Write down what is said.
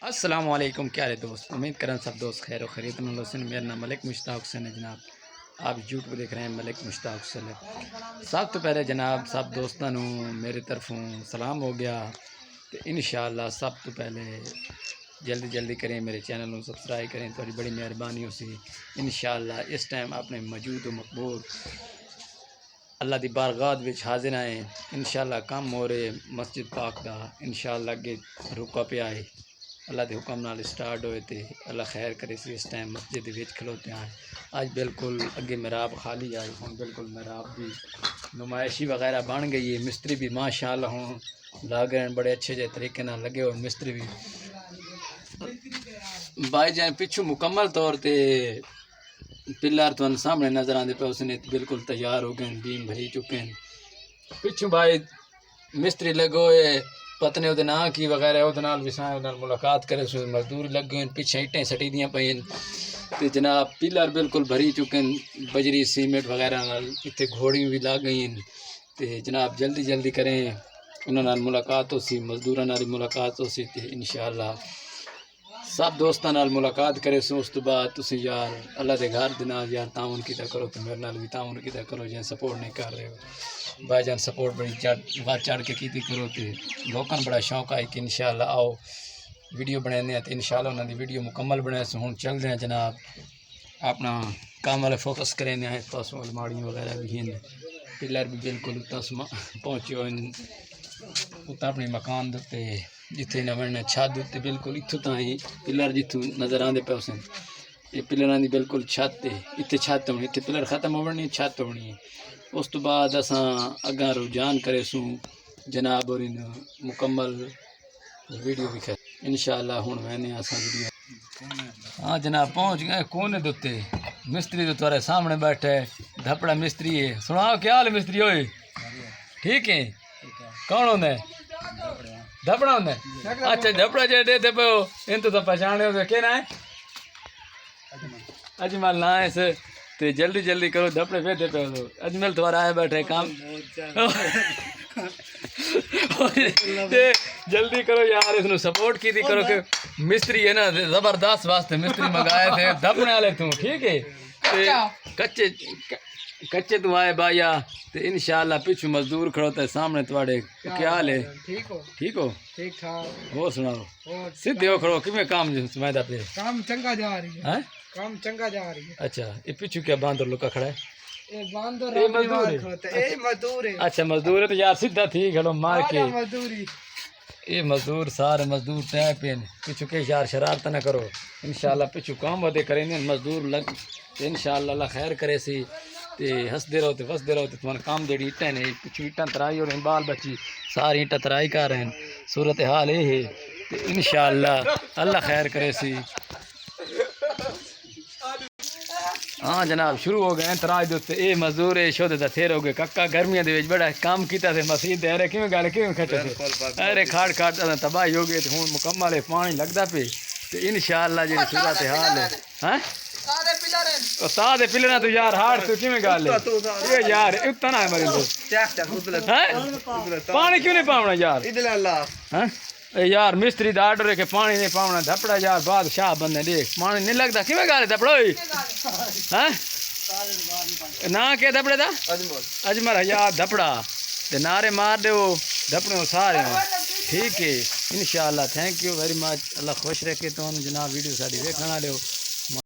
السلام علیکم، کیا ہے دوست؟ امید کریں سب دوست خیر و خیریت میں حسین۔ میرا نام ملک مشتاق حسین ہے جناب۔ آپ یوٹیوب دیکھ رہے ہیں ملک مشتاق حسین۔ سب تو پہلے جناب سب دوستوں میری طرفوں سلام ہو گیا، تو انشاءاللہ سب تو پہلے جلدی کریں میرے چینل کو سبسکرائب کریں، تھوڑی بڑی مہربانی ہو سی۔ انشاءاللہ اس ٹائم آپ نے موجود و مقبول اللہ دی بارگاہ وچ حاضر آئے۔ انشاءاللہ کم ہو رہے مسجد پاک دا، انشاءاللہ اگے رکا پہ آئے اللہ دے حکم نال سٹارٹ ہوئے تھے۔ اللہ خیر کرے سی۔ اس ٹائم مسجد وچ کھلوتے ہیں آج بالکل اگے محراب خالی آئی ہوں، بالکل محراب بھی نمائشی وغیرہ بن گئی ہے۔ مستری بھی ماشاءاللہ ہوں لاگ رہے ہیں، بڑے اچھے جے طریقے نال لگے ہوئے مستری بھی۔ بائی جان پچھو مکمل طور تے پلر تو سامنے نظر آندے پہ اس نے بالکل تیار ہو گئے، بیم بھری چکے ہیں۔ پچھو بھائی مستری لگو ہوئے پتنے وہ نام کی وغیرہ وہ ملاقات کرے، مزدور لگ گئے، پیچھے اٹیں سٹی دیاں پہ تے جناب پلر بالکل بھری چکے ہیں بجری سیمنٹ وغیرہ نال، اتنے گھوڑیاں بھی لگ گئی ہیں۔ تے جناب جلدی کریں، انہوں نے ملاقات ہو سی، مزدوراں نال ملاقات ہو سی، تے انشاءاللہ سب دوستاں نال ملاقات کرے سو۔ اس تو بعد تسی یار اللہ دے گھر دے نال یار تعاون کیتا کرو، تے میرے نال بھی تعاون کیتا کرو، جے سپورٹ نہیں کر رہے ہو بھائی جان سپورٹ بڑی چڑھ کے کیتی کرو، تے لوکاں بڑا شوق ہے کہ انشاءاللہ آؤ ویڈیو بنانے ہیں، تے انشاءاللہ انہاں دی ویڈیو مکمل بنائے سو۔ ہن چل رہے ہیں جناب اپنا کام والے فوکس کریں ہیں، پاسوں الماڑیاں وغیرہ بھی ہیں، پلر بھی بالکل اتنا پہنچے ہوئے اتنا اپنے مکان دے جتھے نہ بننا چھت تے بالکل اتھوں تائیں پلر جتھوں نظر آندے پے اسیں یہ پلراں دی بالکل چھت تے اتھے چھت ہونی، اتھے پلر ختم ہونی، چھت ہونی ہے۔ اس تو بعد اساں اگاں رجحان کرے سوں جناب اور ان مکمل ویڈیو بھی کھے انشاءاللہ ہن وینے اساں ویڈیو۔ ہاں جناب پہنچ گئے کونے دے، مستری تو تمہارے سامنے بیٹھے دھپڑا مستری ہے۔ سناؤ کیا حال ہے مستری ہوئے؟ ٹھیک ہے؟ کون ہوندے؟ دھپڑا ہوندے؟ اچھا دھپڑا جے دیتے پہ ہو ان تو پہچانے ہو کہ نا ہے اجمل نا ہے سے، تے جلدی کرو دھپڑے پہ پہ ہو۔ اجمل تمہارا آئے بیٹھے کام جلدی کرو یار، اس نے سپورٹ کی تھی کرو کہ مستری ہے نا زبردست واسطے مستری منگائے تھے دھپنے والے توں، ٹھیک ہے؟ کچے تو آئے بھائیا، تے انشاءاللہ پیچھو مزدور کھڑوتا ہے سامنے تواڑے۔ کیا حال ہے؟ ٹھیک ہو؟ ٹھیک ٹھاک۔ وہ سناؤ سیدھے ہو کھڑو، کیویں کام سمجھدا پہ؟ کام چنگا جا رہی ہے، کام چنگا جا رہی ہے۔ اچھا یہ پیچھو کیا باندر لکا کھڑا ہے؟ اے باندر اے مزدور ہے؟ اے مزدور ہے۔ اچھا مزدور ہے تو یار سیدھا تھی کھڑو مار کے۔ مزدوری یہ مزدور سارے مزدور تے پین پیچھو کے یار شرارت نہ کرو، انشاءاللہ پیچھو کام ودے کریں گے مزدور لگ تے انشاءاللہ اللہ خیر کرے سی، تے ہنسدے رہو تے وسدے رہو تے تمہارا کام جڑی اٹیں نے پیچھو اٹاں ترائی ہو رہے ہیں، بال بچی ساری اٹاں ترائی کر رہے ہیں، صورتحال یہ ہے تے انشاءاللہ اللہ خیر کرے سی۔ ہاں جناب شروع ہو گئے ہیں تراج دوتے، اے مزدور اے شودے دا تھیر ہو گئے ککا گرمیاں دے وچ بڑا کام کیتا تے مسجد دے ارے کیویں گل کیویں کھٹے تے ارے کھاڑ تباہی ہو گئی تے ہن مکمل ہے پانی لگدا پے تے انشاءاللہ جی صورتحال ہے۔ ہاں استاد پلراں تو یار ہاڑ تو کیویں گل ہے یہ یار اتنا ہے مرے پانی کیوں نہیں پاونا یار؟ ہاں یار مستری دا آرڈر ہے کہ پانی نہیں پاونا، دھپڑا یار بادشاہ بندے دیکھ پانی نہیں لگتا کیویں گل ہے دھپڑا ہوئی؟ ہاں نا کہ دھپڑے دا اجمل یار دھپڑا تے نعرے مار دے وہ دھپڑے سارے ٹھیک ہے انشاءاللہ۔ تھینک یو ویری مچ، اللہ خوش رکھے تو جناب ویڈیو ساری ویکھن والے ہو۔